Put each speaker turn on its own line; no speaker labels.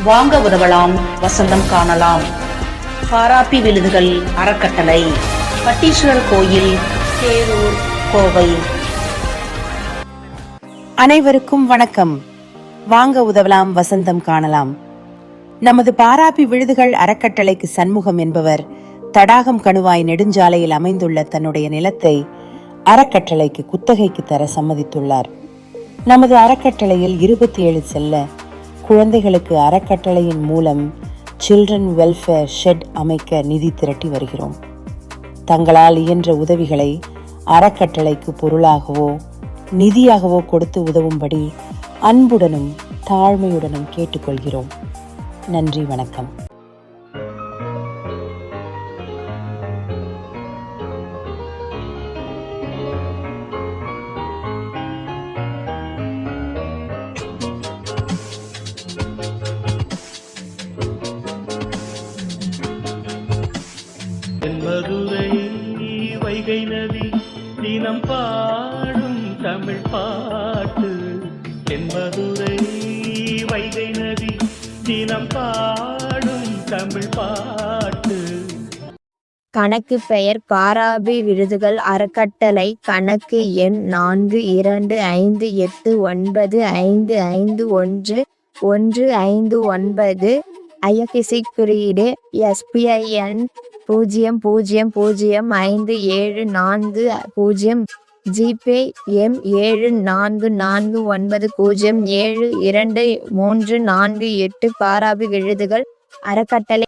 வாங்க உதவலாம், வசந்தம் காணலாம். பாராப்பி விழுதுகள் அறக்கட்டளை, பட்டீஸ்வரர் கோயில், தேரூர், கோவை.
அனைவருக்கும் வணக்கம். வாங்க உதவலாம், வசந்தம் காணலாம். நமது பாராப்பி விழுதுகள் அறக்கட்டளைக்கு சண்முகம் என்பவர் தடாகம் கணுவாய் நெடுஞ்சாலையில் அமைந்துள்ள தன்னுடைய நிலத்தை அறக்கட்டளைக்கு குத்தகைக்கு தர சம்மதித்துள்ளார். நமது அறக்கட்டளையில் 27 செல்ல குழந்தைகளுக்கு அறக்கட்டளையின் மூலம் சில்ட்ரன் வெல்ஃபேர் ஷெட் அமைக்க நிதி திரட்டி வருகிறோம். தங்களால் இயன்ற உதவிகளை அறக்கட்டளைக்கு பொருளாகவோ நிதியாகவோ கொடுத்து உதவும்படி அன்புடனும் தாழ்மையுடனும் கேட்டுக்கொள்கிறோம். நன்றி, வணக்கம்.
மதுரை வைகை நதி தினம் பாடும் தமிழ் பாட்டு. என் மதுரை வைகை நதி தினம் பாடும் தமிழ் பாட்டு.
கணக்கு பெயர் பாராபி விருதுகள் அறக்கட்டளை. கணக்கு எண் 4258551159. ஐஎஃப்எஸ்சி குறியீடு SPIN 00057440. GPay M 7449072348. பாராபி விருதுகள் அறக்கட்டளை.